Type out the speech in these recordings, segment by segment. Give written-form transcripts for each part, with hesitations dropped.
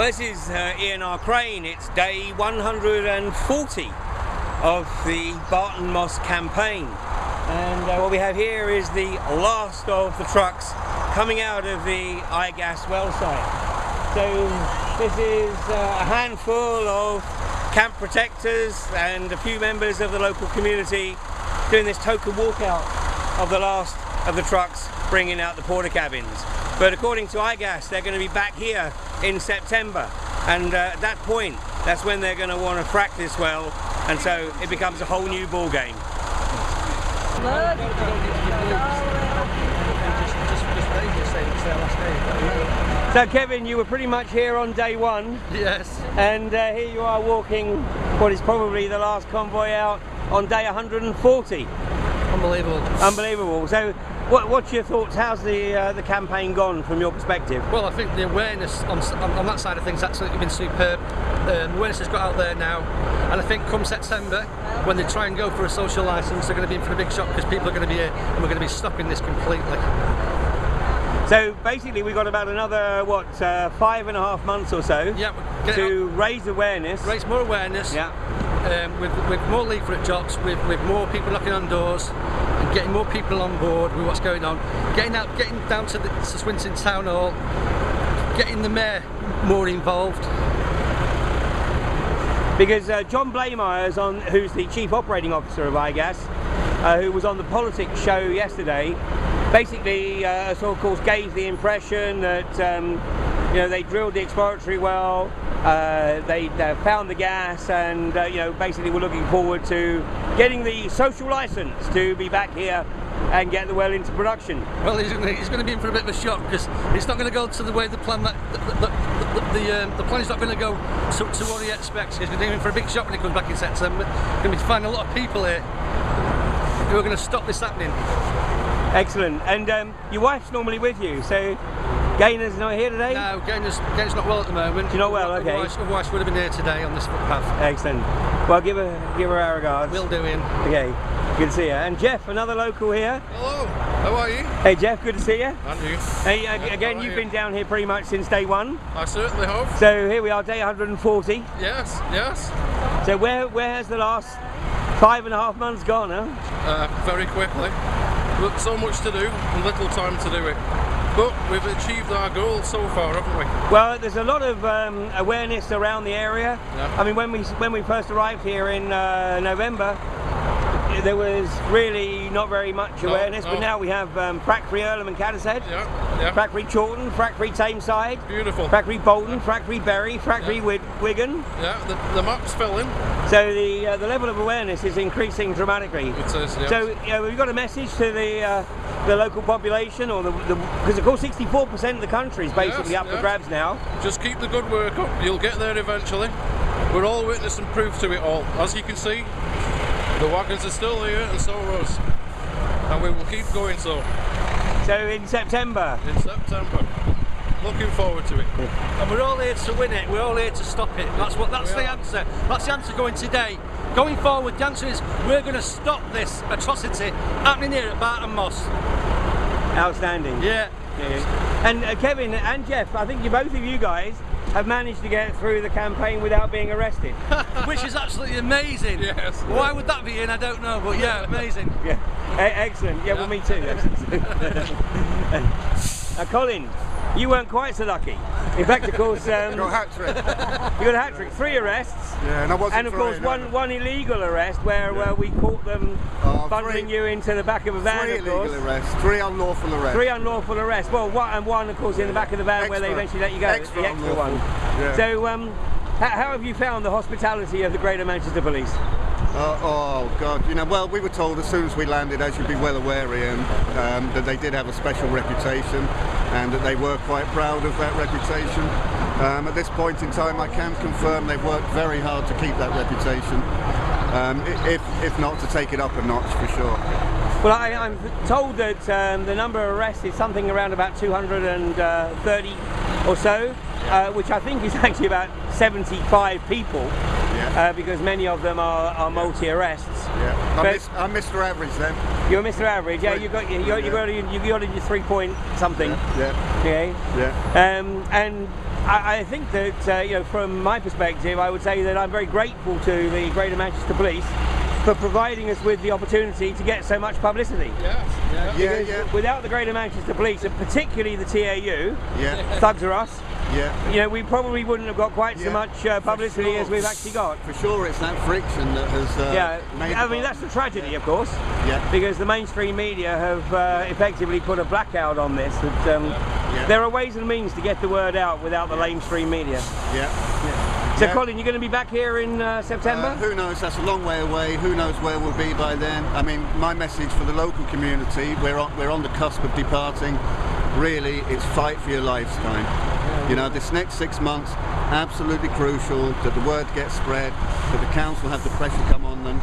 Well, this is Ian R. Crane. It's day 140 of the Barton Moss campaign. And what we have here is the last of the trucks coming out of the iGas well site. So this is a handful of camp protectors and a few members of the local community doing this token walkout of the last of the trucks bringing out the porta cabins. But according to iGas, they're going to be back here in September, and at that point, that's when they're going to want to frack this well, and so it becomes a whole new ball game. So Kevin, you were pretty much here on day one. Yes. And here you are walking what is probably the last convoy out on day 140. Unbelievable. Unbelievable. So what's your thoughts? How's the campaign gone from your perspective? Well, I think the awareness on that side of things has absolutely been superb. Awareness has got out there now, and I think come September, when they try and go for a social licence, they're going to be in for a big shock, because people are going to be here and we're going to be stopping this completely. So basically we've got about another, what, 5.5 months or so, yeah, to raise awareness. Raise more awareness, yeah. With more leaflet drops, with more people knocking on doors, and getting more people on board with what's going on, getting down to Swinton Town Hall, getting the mayor more involved. Because John Blameyers, who's the Chief Operating Officer of iGas, who was on the politics show yesterday, basically sort of course gave the impression that you know, they drilled the exploratory well, they found the gas, and you know, basically we're looking forward to getting the social license to be back here and get the well into production. Well, he's going to be in for a bit of a shock, because it's not going to go to the way the plan that the plan is not going to go to what he expects. He's going to be in for a big shock when he comes back in September. He's going to find a lot of people here who are going to stop this happening. Excellent. And your wife's normally with you, so Gainer's not here today? No, Gainer's not well at the moment. She's not well, okay. Otherwise would have been here today on this footpath. Excellent. Well, give her our regards. Will do, Ian. Okay, good to see you. And Jeff, another local here. Hello, how are you? Hey Jeff, good to see you. And you. Hey, again, you've been down here pretty much since day one. I certainly have. So here we are, day 140. Yes, yes. So where has the last 5.5 months gone, huh? Very quickly. But so much to do and little time to do it. But we've achieved our goal so far, haven't we? Well, there's a lot of awareness around the area. Yeah. I mean, when we first arrived here in November, there was really not very much awareness, but now we have Frack-free Earlham and Cadishead, Frack-free Chawton, Frack-free Tameside, beautiful, Frack-free Bolton, Frack-free Bury, Frack-free Wigan. Yeah, the map's filling. So the level of awareness is increasing dramatically. It is, yes. So we've got a message to the local population, or because of course 64% of the country is basically up for grabs now. Just keep the good work up. You'll get there eventually. We're all witness and proof to it all. As you can see, the wagons are still here, and so are us. And we will keep going so. So in September? In September. Looking forward to it. And we're all here to win it, we're all here to stop it. That's the answer. That's the answer going today. Going forward, the answer is we're going to stop this atrocity happening here at Barton Moss. Outstanding. Yeah. And Kevin and Jeff, I think both of you guys have managed to get through the campaign without being arrested. Which is absolutely amazing. Yes. Why would that be in? I don't know, but yeah, amazing. Yeah. Excellent. Yeah, well, me too. Colin, you weren't quite so lucky. In fact, of course, you got a hat-trick. You got a hat-trick, 3 arrests. Yeah, and I wasn't. And of course, one illegal arrest where we caught them bundling you into the back of a van. 3 of course. illegal arrests, 3 unlawful arrests. 3 unlawful arrests. Well, one, of course, in the back of the van where they eventually let you go. The extra one. Yeah. So, how have you found the hospitality of the Greater Manchester Police? Oh God, you know, well, we were told as soon as we landed, as you'd be well aware, Ian, that they did have a special reputation and that they were quite proud of that reputation. At this point in time, I can confirm they've worked very hard to keep that reputation, if not to take it up a notch for sure. Well, I'm told that the number of arrests is something around about 230 or so, which I think is actually about 75 people. Because many of them are multi-arrests. Yeah, I'm Mr. Average then. You're Mr. Average, yeah. You got your 3 point something. Yeah. Okay. Yeah. And I think that, you know, from my perspective, I would say that I'm very grateful to the Greater Manchester Police for providing us with the opportunity to get so much publicity. Yeah. Without the Greater Manchester Police, and particularly the TAU, Thugs Are Us, you know, we probably wouldn't have got quite so much publicity as we've actually got. For sure, it's that friction that has made I mean, that's the tragedy, of course, Yeah. because the mainstream media have effectively put a blackout on this. That, there are ways and means to get the word out without the lamestream media. So Colin, you're going to be back here in September? Who knows, that's a long way away. Who knows where we'll be by then. I mean, my message for the local community, we're on the cusp of departing. Really, it's fight for your life's time. You know, this next 6 months, absolutely crucial that the word gets spread, that the council have the pressure come on them.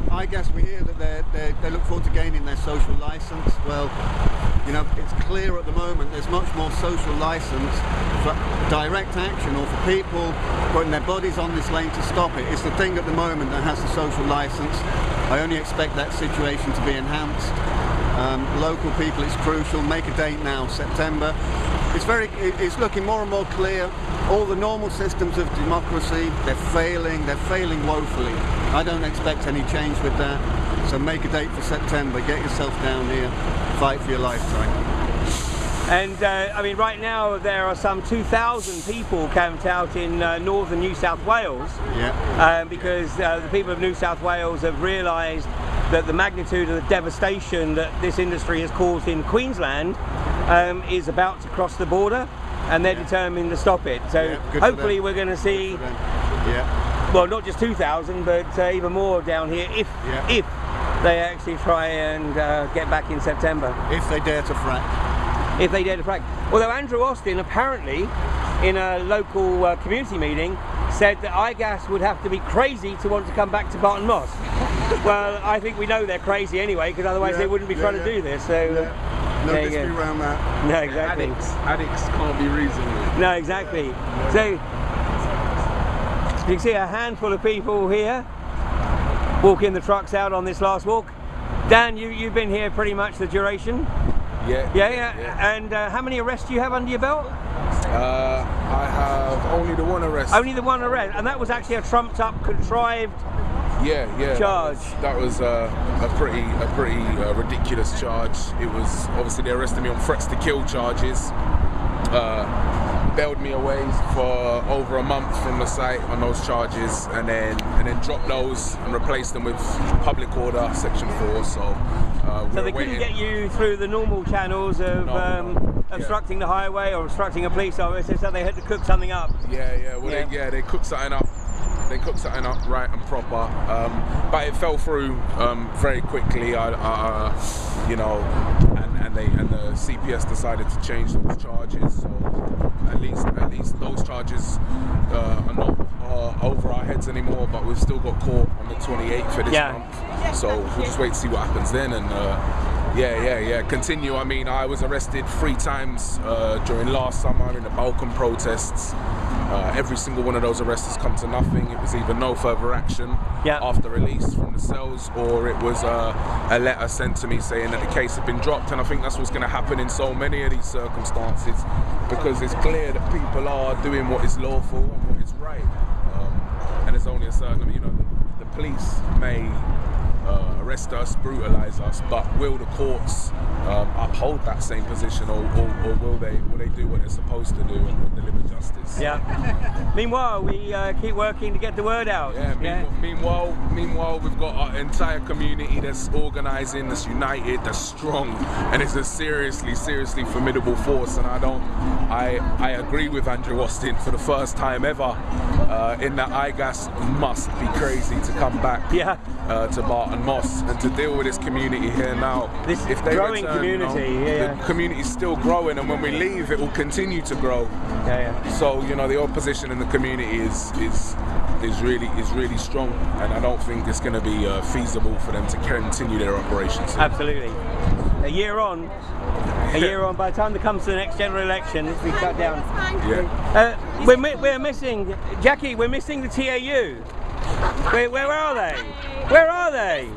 iGas, we hear that they look forward to gaining their social licence. Well, you know, it's clear at the moment there's much more social licence for direct action or for people putting their bodies on this lane to stop it. It's the thing at the moment that has the social licence. I only expect that situation to be enhanced. Local people, it's crucial. Make a date now, September. It's looking more and more clear. All the normal systems of democracy, they're failing woefully. I don't expect any change with that. So make a date for September, get yourself down here, fight for your lifetime. And I mean, right now there are some 2,000 people camped out in northern New South Wales, because the people of New South Wales have realised that the magnitude of the devastation that this industry has caused in Queensland is about to cross the border, and they're determined to stop it. So hopefully we're going to see, well, not just 2,000, but even more down here if they actually try and get back in September. If they dare to frack. If they dare to frack. Although Andrew Austin apparently, in a local community meeting, said that iGas would have to be crazy to want to come back to Barton Moss. Well, I think we know they're crazy anyway, because otherwise they wouldn't be trying to do this. So no dispute around that. No, exactly. Addicts can't be reasoned. No, exactly. So you can see a handful of people here walking the trucks out on this last walk. Dan, you've been here pretty much the duration. Yeah. And how many arrests do you have under your belt? I have only the one arrest. Only the one arrest, and that was actually a trumped up, contrived charge. That was a pretty ridiculous charge. It was obviously they arrested me on threats to kill charges. Bailed me away for over a month from the site on those charges, and then dropped those and replaced them with public order section 4. So they couldn't get you through the normal channels of obstructing the highway or obstructing a police officer, so they had to cook something up. They cooked something up. They cooked something up right and proper, but it fell through very quickly. And the CPS decided to change those charges. So at least those charges are not over our heads anymore. But we've still got court on the 28th for this month. So we'll just wait to see what happens then. And continue. I mean, I was arrested 3 times during last summer in the Balkan protests. Every single one of those arrests has come to nothing. It was either no further action after release from the cells, or it was a letter sent to me saying that the case had been dropped. And I think that's what's going to happen in so many of these circumstances, because it's clear that people are doing what is lawful and what is right. And there's only a certain, the police may arrest us, brutalise us, but will the courts uphold that same position, or will they do what they're supposed to do and deliver justice? Meanwhile, we keep working to get the word out. Meanwhile, we've got our entire community that's organising, that's united, that's strong, and it's a seriously formidable force. And I agree with Andrew Austin for the first time ever in that iGas must be crazy to come back to Barton Moss and to deal with this community here now. This if they growing return, community, the community's still growing, and when we leave, it will continue to grow. So the opposition in the community is really strong, and I don't think it's going to be feasible for them to continue their operations. Absolutely. A year on, by the time it comes to the next general election, it's been shut down. We're missing, Jackie, we're missing the TAU. Where are they? Where are they?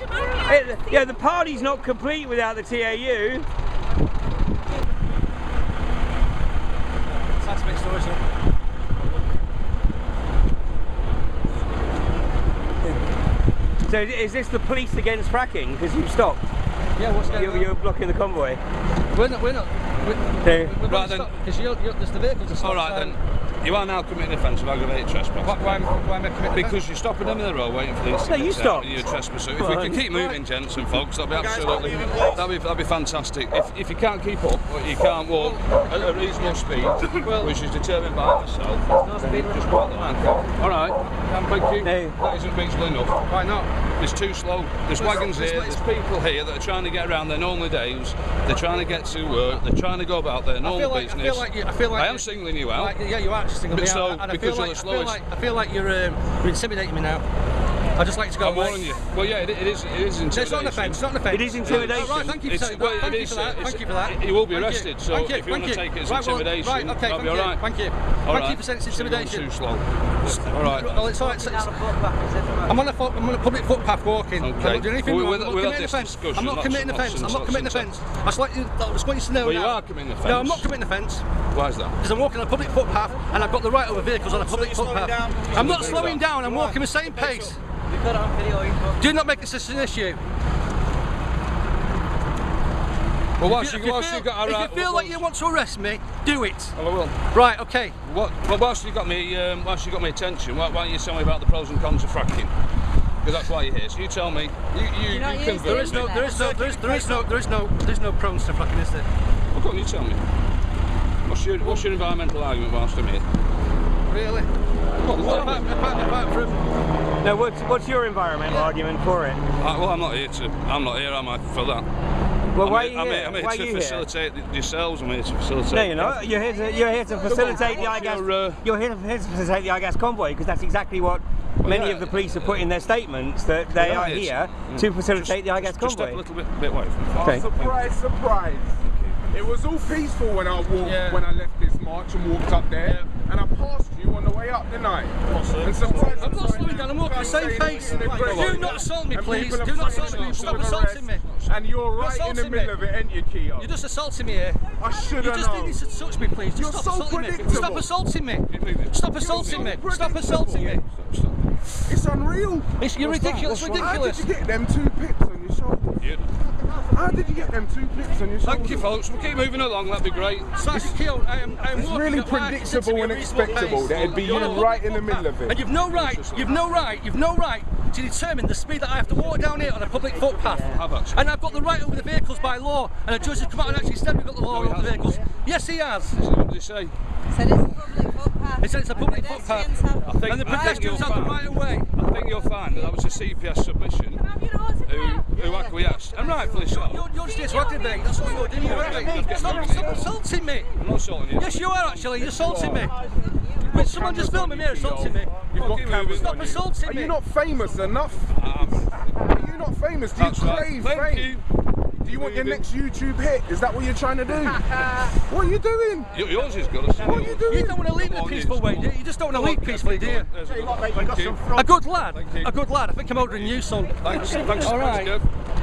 The party's not complete without the TAU. That's a bit So is this the police against fracking? Because you've stopped. Yeah, what's going on? You're blocking the convoy. We're not. Okay. Right then. Because there's the vehicles are stopped. All right then. You are now committing offence of aggravated trespass. Why am I committing? Because you're stopping them in the road waiting for these No, to you get out stopped. and you're trespassing. If we can keep moving, gents and folks, that'd be absolutely, that'd be fantastic. If you can't keep up, or you can't walk at a reasonable speed, which is determined by myself, then just walk the line. All right, thank you. No. That isn't reasonable enough. Why not? It's too slow. There's wagons here, there's people here that are trying to get around their normal days, they're trying to get to work, they're trying to go about their normal business. I feel like I am singling you out. Yeah, you are singling me So, out. And because you're the slowest. I feel like you're intimidating me now. I'd just like to go I'm away. warning you. Well, yeah, it is intimidation. It's not an offence. It's not an offence. It is intimidation. Right, thank you for saying Well, that. Thank it you is, for that. Thank you for that. You will be Thank arrested, so Thank you, if you want thank to take it as Right, well, intimidation, right, okay, that'll thank be all you. right. Thank you. All Thank right. you for saying it's So you're going intimidation. too slow. All right. Well, it's all right. I'm on a public footpath walking. Okay. I'm not doing anything We'll wrong. I'm we'll not have committing this offence. discussion. I'm not committing offence. I'm not committing offence. I just want you to know Well, now. you are committing offence. No, I'm not committing offence. Why is that? Because I'm walking on a public footpath and I've got the right over vehicles on a public footpath. I'm not slowing down. I'm walking the same pace. Do not make this an issue. Well, whilst If you got you feel like you want to arrest me, do it. Well, I will. Right, okay. Well, whilst you got me attention, why don't you tell me about the pros and cons of fracking? Because that's why you're here. So you tell me. You convert There is no pros to fracking, is there? Well, go on, you tell me. What's your environmental argument whilst I'm here? Really? Apart from No, what's your environmental argument for it? Well, I'm not here, am I, for that? Well, why are you here? I'm here Why are to you facilitate yourselves. I'm here to facilitate. No, you're not. You're here to facilitate the iGas. You're here to facilitate the iGas convoy because that's exactly what many of the police have put in their statements, that they are here to facilitate the iGas Just step convoy. a little bit away from me. Okay. Surprise, surprise. It was all peaceful when I when I left this march and walked up there, and I passed you on the way up, didn't I? And sometimes I'm not slowing down, I'm walking the same pace. Do not assault me, please. Do not assault me. Stop assaulting me. And you're right in the assaulting middle of it, ain't you, Keogh? You're just assaulting me here. I should You have just known. need to touch me, please. Just You're stop so assaulting me. predictable. Stop assaulting me. Stop assaulting me. Stop assaulting me. It's unreal. You're ridiculous. How Ridiculous. did you get them 2 pips on your shoulders? How did you get them 2 pips on your shoulders? Thank you, folks. We'll keep moving along. That'd be great. Sergeant Keogh, I am It's walking really at what I consider to predictable be a and reasonable expectable pace. that it'd be you You're on a right in the public middle of it. And you've no right to determine the speed that I have to walk down here on a public footpath. have actually. And I've got the right over the vehicles by law. And a judge has come out and actually said we've got the law he over the vehicles. Yes, he has. What did he say? Said it's a public footpath. He said it's a public Pedestrians footpath. have- And the pedestrians have the right of way. I think you'll find that was a CPS submission who acquiesced, and rightfully so. You're just here to aggravate. That's what you're doing. Stop assaulting me. I'm not assaulting you. Yes, you are actually. You're assaulting me. Wait, someone just filming me assaulting me. You've got cameras Stop on you. assaulting Are me. you not famous enough? Are you not famous? Do you That's right. crave Thank fame? you. Do you want your next YouTube hit? Is that what you're trying to do? What are you doing? Yours is good. What are you doing? You don't want to leave in a peaceful way, do you? You just don't want to leave peacefully, do you? Thank you. A good lad. Thank you. A good lad. I think I'm older than you, son. Thanks. All right.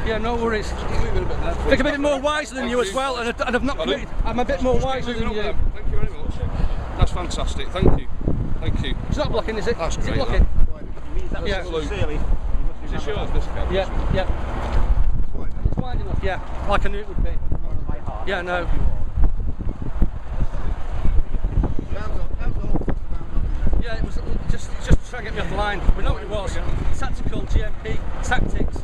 Yeah, no worries. I think I'm a bit more wiser than you as well, and I've not committed. I'm a bit more wiser than you. Thank you very much. That's fantastic. Thank you. Thank you. It's not blocking, is it? That's Is it great, blocking? Yeah. Is this yours, this cab? Yeah. It's wide enough. Yeah, like I knew it would be. Yeah, no. Yeah, it was just trying to get me off the line. We know what it was. Tactical GMP tactics.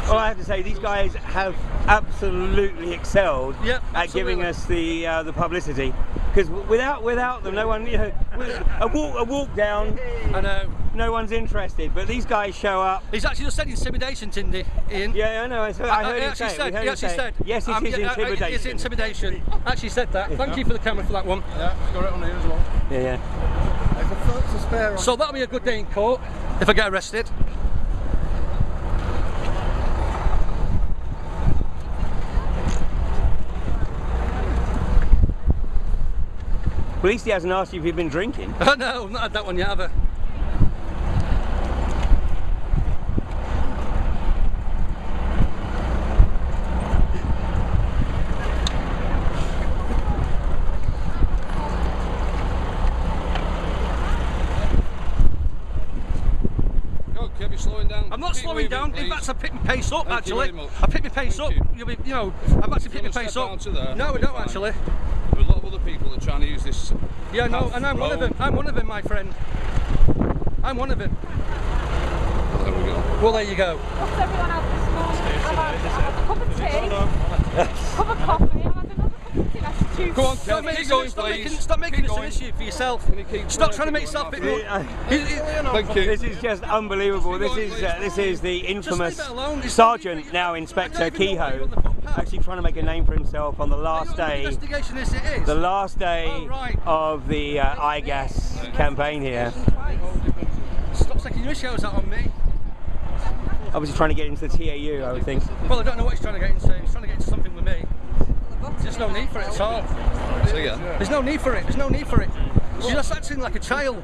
All I have to say, these guys have absolutely excelled Yep, at giving absolutely. us the publicity. Because without them, no one, a walk down, I know. no one's interested. But these guys show up. He's actually just said intimidation, didn't he, Ian? Yeah, I know. I heard him say it. We heard him say it. Yes, it is intimidation. It's intimidation. Actually said that. Thank you for the camera for that one. Yeah, got it on here as well. Yeah. So that'll be a good day in court if I get arrested. At least he hasn't asked you if you've been drinking. Oh no, I've not had that one yet, have I? slowing down. I'm not Keep slowing moving, down. please. In fact, I picked my pace up. Thank you Actually, very much. I picked my pace Thank up. you. You'll be, you know, I've actually picked my pace Step up. down to there. No, we You're don't fine. actually. There are a lot of other people that are trying to use this. Yeah, no, and I'm one of them. I'm one of them, my friend. I'm one of them. There we go. Well, there you go. What's everyone else this morning? I've had a cup of tea, a cup of coffee, I've had another cup of tea. That's two. Go on, Stop Kev, making, keep going, stop please. making, stop making Keep this an going. issue for yourself. Can you keep Stop going? trying to make Keep yourself a bit going. more. Thank you. This is just unbelievable. This is the infamous leave it alone. It's Sergeant, not- now I Inspector don't even know why you're Kehoe, on the footpath. actually trying to make a name for himself on the last day. Investigation as it is. The last day Oh, right. of the iGas campaign here. Stop taking your issues out on me. Obviously trying to get into the TAU, I would think. Well, I don't know what he's trying to get into. He's trying to get into something with me. There's no need for it at all. So yeah. There's no need for it. There's no need for it. You're just acting like a child.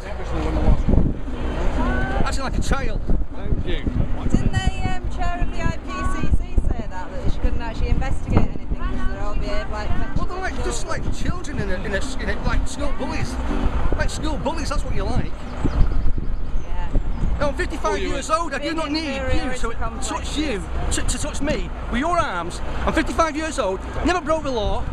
Acting like a child. Thank you. Didn't the chair of the IPCC say that she couldn't actually investigate anything because they all behave like Well, they're like just like children in a like school bullies. Like school bullies. That's what you like. Yeah. No, I'm 55 years old. I do not need you to touch you, to touch me with your arms. I'm 55 years old, never broke the law,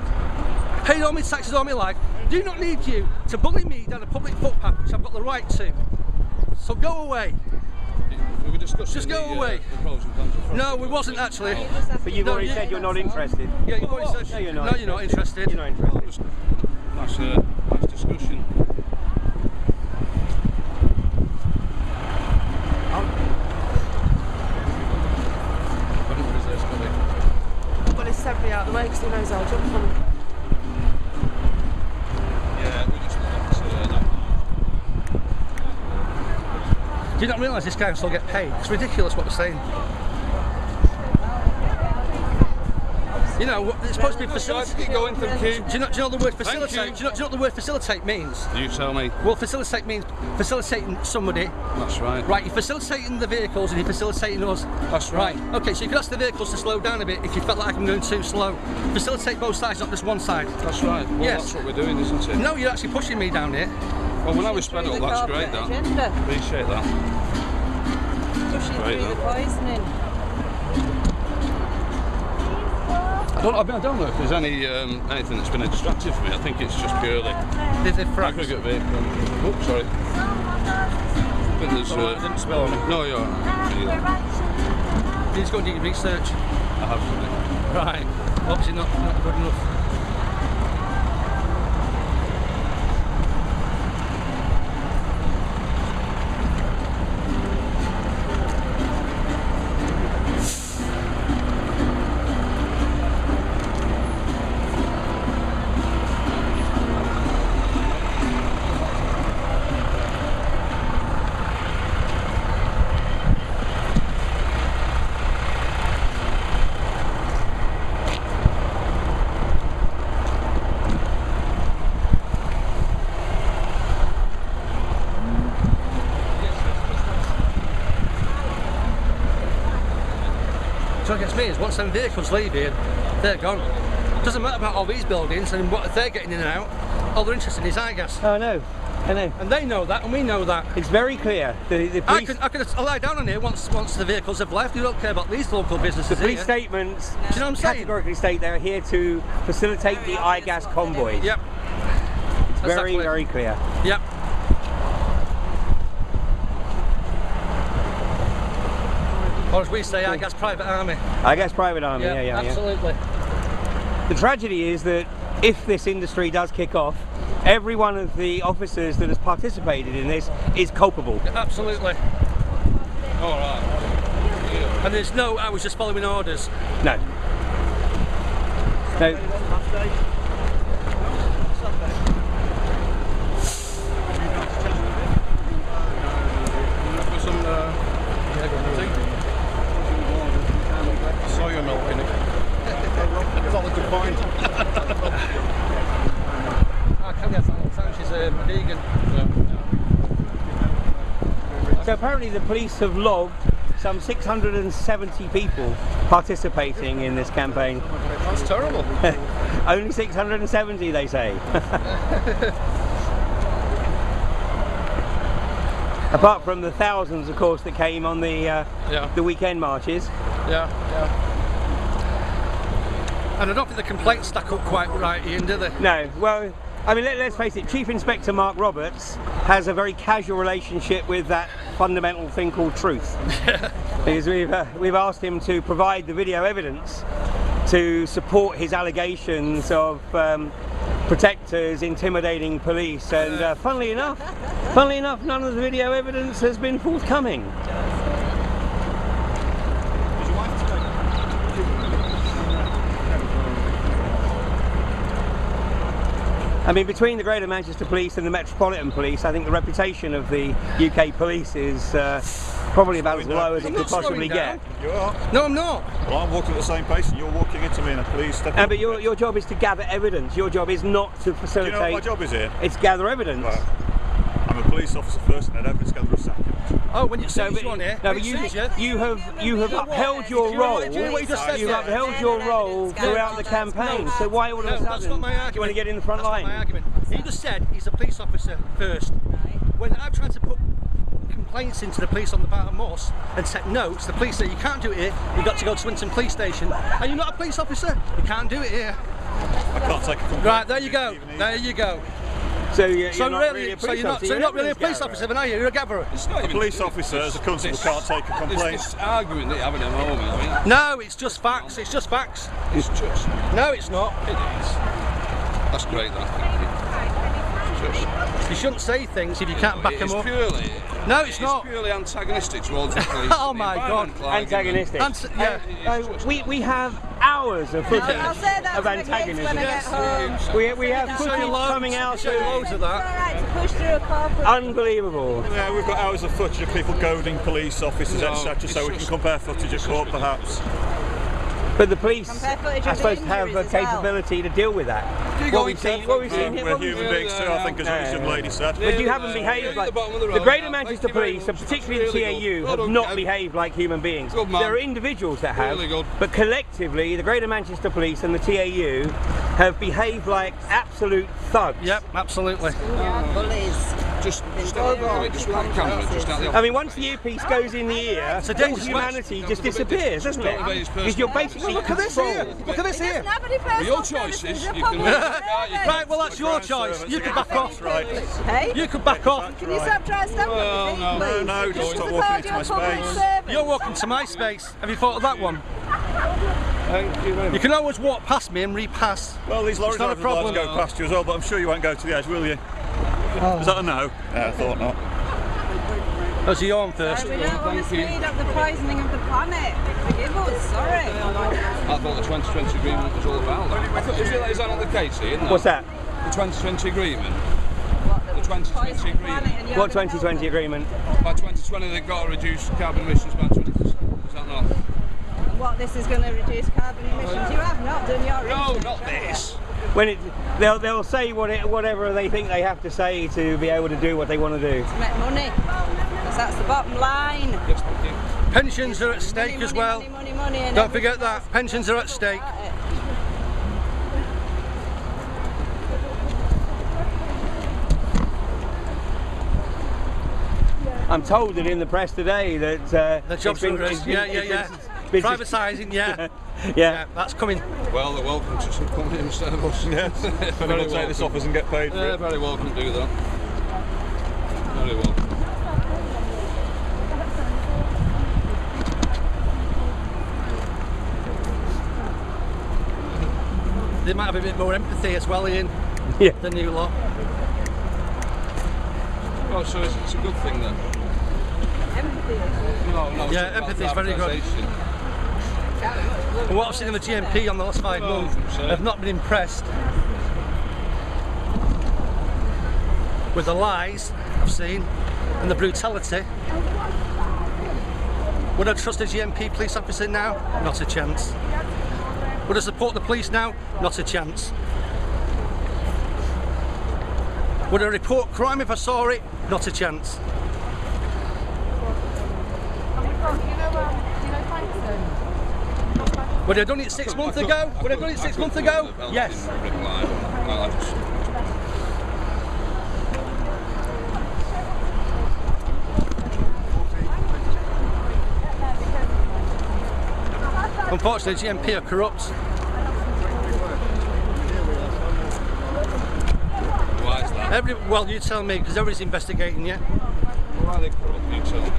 paid all my taxes all my life. Do not need you to bully me down a public footpath, which I've got the right to. So go away. We were discussing Just go away. The pros and cons of No, we wasn't actually. But you've No, already you- said you're not interested. Yeah, you've already said. No, you're not. No, you're not interested. You're not interested. nice discussion. Well, he sent me out of the way because he knows I'll jump on him. Yeah, we just like that. Do you not realise this guy will still get paid? It's ridiculous what we're saying. You know, it's supposed to be facilitate. Keep going, thank you. Do you know the word Thank facilitate? you. Do you know what the word facilitate means? You tell me. Well, facilitate means facilitating somebody. That's right. Right, you're facilitating the vehicles and you're facilitating us. That's right. Okay, so you could ask the vehicles to slow down a bit if you felt like I'm going too slow. Facilitate both sides, not just one side. That's right. Well, Yes. that's what we're doing, isn't it? No, you're actually pushing me down here. Well, when I was sped up, that's great, that. Agenda. Appreciate that. Pushing Great, through the poisoning. I don't know if there's anything that's been a distractive for me. I think it's just purely There's a frack. aggregate vehicle. Oh, sorry. I think there's. I didn't spell on it. No, you're alright. You just go and do your research. I have something. Right. Obviously not good enough. So what gets me is once them vehicles leave here, they're gone. Doesn't matter about all these buildings and what they're getting in and out. All they're interested in is iGas. Oh, no. I know. And they know that and we know that. It's very clear. The I police, could lie down on here once the vehicles have left. You don't care about these local businesses police here. statements Do you know what I'm saying? categorically state they're here to facilitate the iGas convoys. Yep. It's very, Exactly. very clear. Yep. Or as we say, iGas private army. iGas private army, yeah. Absolutely. The tragedy is that if this industry does kick off, every one of the officers that has participated in this is culpable. Absolutely. All right. And there's no, I was just following orders. No. No. For some tea. Soya milk in it. That's all I could find. I can have that all the time. She's vegan. So apparently the police have logged some 670 people participating in this campaign. That's terrible. Only 670, they say. Apart from the thousands, of course, that came on the weekend marches. Yeah. And I don't think the complaints stack up quite right, Ian, do they? No, well, I mean, let's face it, Chief Inspector Mark Roberts has a very casual relationship with that fundamental thing called truth. Because we've asked him to provide the video evidence to support his allegations of protectors intimidating police, and funnily enough, none of the video evidence has been forthcoming. I mean, between the Greater Manchester Police and the Metropolitan Police, I think the reputation of the UK police is probably about as low as it could possibly get. You are? No, I'm not. Well, I'm walking at the same pace and you're walking into me in a police step. But your job is to gather evidence. Your job is not to facilitate. Do you know what my job is here? It's gather evidence. Well, I'm a police officer first and then evidence gather a second. Oh, when you say you on here, no, but you have upheld your role. You've upheld your role throughout the campaign. So why all of a sudden that's not my argument. You want to get in the front line? That's not my argument. He just said he's a police officer first. When I'm trying to put complaints into the police on the Barton Moss and set notes, the police say you can't do it here. You've got to go to Swinton Police Station, and you're not a police officer. You can't do it here. I can't take a complaint. Right, there you go. There you go. So you're not really a police officer. So you're not really a police officer, then are you? You're a gatherer. A police officer as a constable can't take a complaint. This argument that you're having at the moment, I mean, No, it's just facts. It's just facts. it's just, No, it's not. it is. That's great, that. You shouldn't say things if you can't back them up. No, it's not. Purely antagonistic towards the police. Oh my God. Antagonistic. We have hours of footage of antagonism. We have footage coming out. Loads of that. Unbelievable. Yeah, we've got hours of footage of people goading police officers, etc. So we can compare footage at court, perhaps. But the police are supposed to have the capability to deal with that. What we've seen We're human beings too, I think, as this young lady said. But you haven't behaved like the Greater Manchester Police, and particularly the TAU, have not behaved like human beings. There are individuals that have, but collectively, the Greater Manchester Police and the TAU have behaved like absolute thugs. Yep, absolutely. I mean, once the earpiece goes in the ear, all humanity just disappears, doesn't it? Because you're basically look at this here. Look at this here. Your choices. You can right, well that's your choice. You could back off. Hey? You could back off. Can you stop trying to stand up with me, please? No, just stop walking into my space. You're walking to my space. Have you thought of that one? Thank you very much. You can always walk past me and repass. Well, these lorry drivers will have to go past you as well, but I'm sure you won't go to the edge, will you? Is that a no? Yeah, I thought not. Oh, so you're on first. We don't want to speed up the poisoning of the planet. Forgive us, sorry. I thought the 2020 agreement was all about that. Is that not the case, Ian? What's that? The 2020 agreement. What, The 2020 agreement. What 2020 agreement? By 2020 they've got to reduce carbon emissions by 20%. Is that not? What, this is going to reduce carbon emissions? You have not done your research. No, not this. When they'll say whatever they think they have to say to be able to do what they want to do. To make money. Because that's the bottom line. Yes, thank you. Pensions are at stake as well. Money, Don't forget that. Pensions are at stake. I'm told that in the press today that The jobs are privatising, yeah, that's coming. Well, they're welcome to some company instead of us. Yeah. They're going to take this off us and get paid for Yeah, it. very welcome to do that. Very welcome. They might have a bit more empathy as well, Ian, than you lot. Oh, so it's a good thing then? Empathy. No, Yeah, empathy is very good. And what I've seen of the GMP on the last 5 months, I've not been impressed with the lies I've seen and the brutality. Would I trust a GMP police officer now? Not a chance. Would I support the police now? Not a chance. Would I report crime if I saw it? Not a chance. Would I have done it 6 months ago? Would I have done it 6 months ago? Yes. Unfortunately, GMP are corrupt. Why is that? Well, you tell me, because everybody's investigating you. Why are they corrupt? You tell me.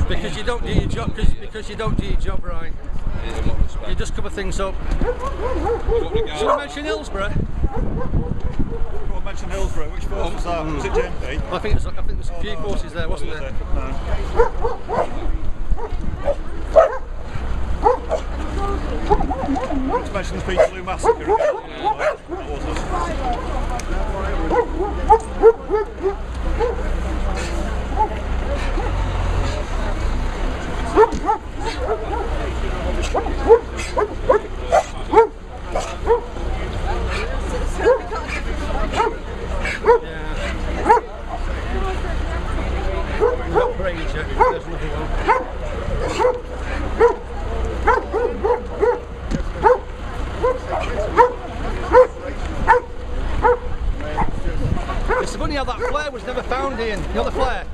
Because you don't do your job. Because you don't do your job right. In what respect? You just cover things up. Should I mention Hillsborough? Well, mention Hillsborough. Which force was that? Was it GMP? I think there's a few forces there, wasn't there? Not to mention the Peterloo massacre again. That was us. There's another one. It's funny how that flare was never found, Ian. You know the flare?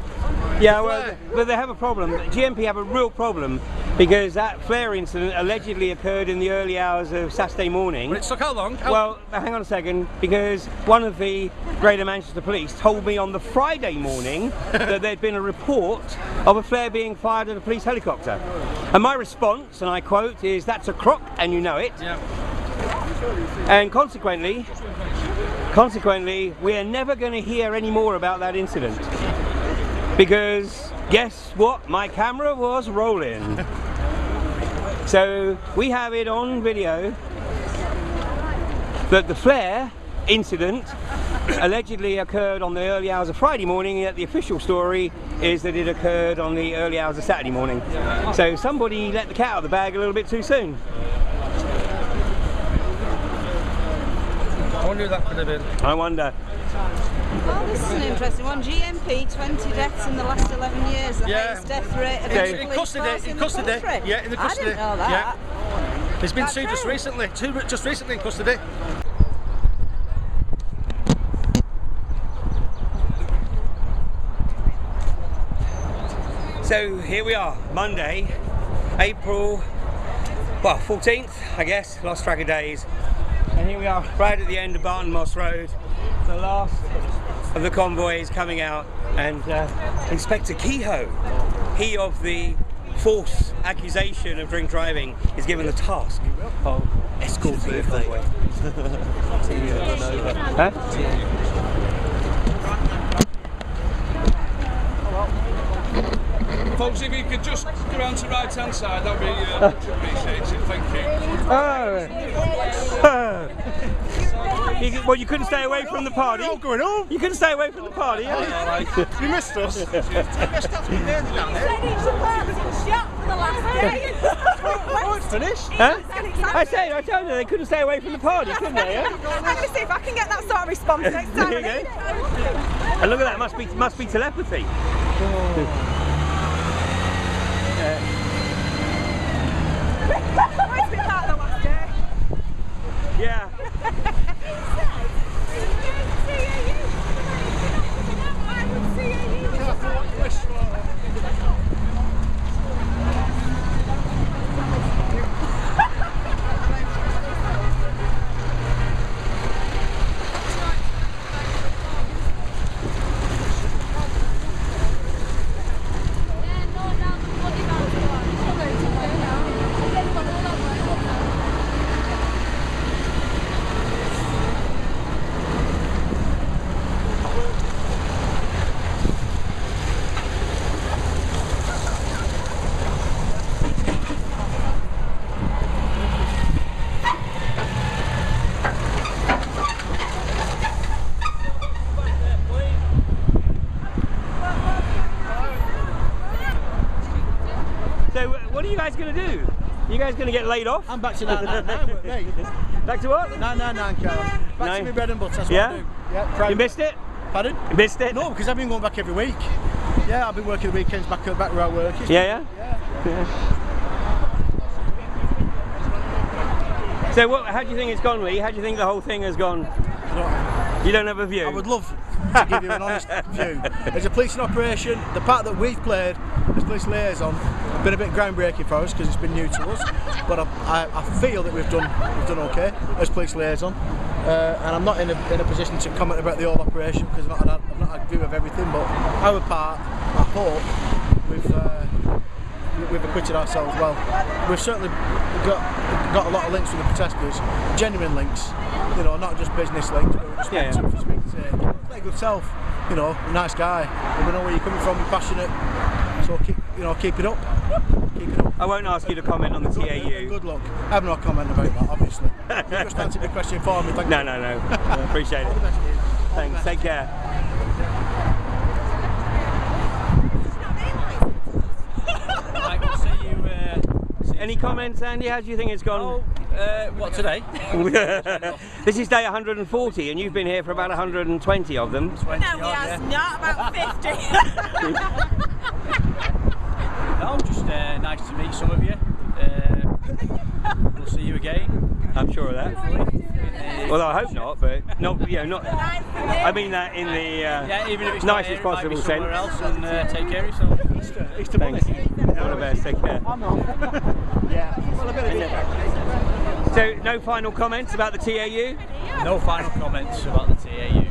Yeah, well, but they have a problem. GMP have a real problem because that flare incident allegedly occurred in the early hours of Saturday morning. But it took how long? Well, hang on a second, because one of the Greater Manchester Police told me on the Friday morning that there'd been a report of a flare being fired at a police helicopter. And my response, and I quote, is that's a crock and you know it. Yeah. And consequently, we are never going to hear any more about that incident. Because guess what? My camera was rolling. So we have it on video that the flare incident allegedly occurred on the early hours of Friday morning, yet the official story is that it occurred on the early hours of Saturday morning. So somebody let the cat out of the bag a little bit too soon. I wonder who that could have been. I wonder. Well, this is an interesting one. GMP, 20 deaths in the last 11 years. The highest death rate of any In police force in the country. Yeah, in the custody. I didn't know that. Yeah. He's been That's sued just true. recently. Just recently in custody. So here we are, Monday, April, well, 14th, I guess, lost track of days. And here we are, right at the end of Barton Moss Road. The last of the convoy is coming out, and Inspector Kehoe, he of the false accusation of drink driving, is given the task of escorting the convoy. Huh? Folks, if you could just go around to the right hand side, that would be much appreciated. Thank you. Well, you couldn't stay away from the party. What's going on? You couldn't stay away from the party. Yeah? You missed us. Shot for the last day. It's finished. Huh? I told you they couldn't stay away from the party, couldn't they? Yeah? I'm going to see if I can get that sort of response next time. There you go. And look at that, must be telepathy. Reminds me about the last day. Yeah. So what are you guys going to do? You guys going to get laid off? I'm back to 999, mate. Back to what? 999, Carol. Back to my bread and butter, that's Yeah? what I do. Yeah, proud. You missed it? Pardon? You missed it? No, because I've been going back every week. Yeah, I've been working the weekends back where I work. It's Yeah. So how do you think it's gone, Lee? How do you think the whole thing has gone? You don't have a view? I would love to give you an honest view. As a policing operation, the part that we've played as police liaison been a bit groundbreaking for us because it's been new to us, but I feel that we've done okay as police liaison, and I'm not in a position to comment about the whole operation because I've not had a view of everything. But our part, I hope we've acquitted ourselves well. We've certainly got a lot of links with the protesters, genuine links, you know, not just business links, but we just want to speak to play good self, you know, nice guy, and we know where you're coming from, you're passionate, so keep it up. Keep it up. I won't ask you to comment on the TAU. Good luck. I have no comment about that, obviously. You just answered the question for me, thank you. No. Appreciate it. All the best, Ian. Thanks, take care. Any comments, Andy? How do you think it's gone? What, today? This is day 140 and you've been here for about 120 of them. No, he has not, about 50. No, just nice to meet some of you. We'll see you again. I'm sure of that. Well, I hope not, but not. I mean that in the even if it's nicest possible sense. Somewhere else, and take care of yourself. Easter Thanks. All the best. Take care. Yeah. Well, a bit of it. So, no final comments about the TAU? No final comments about the TAU.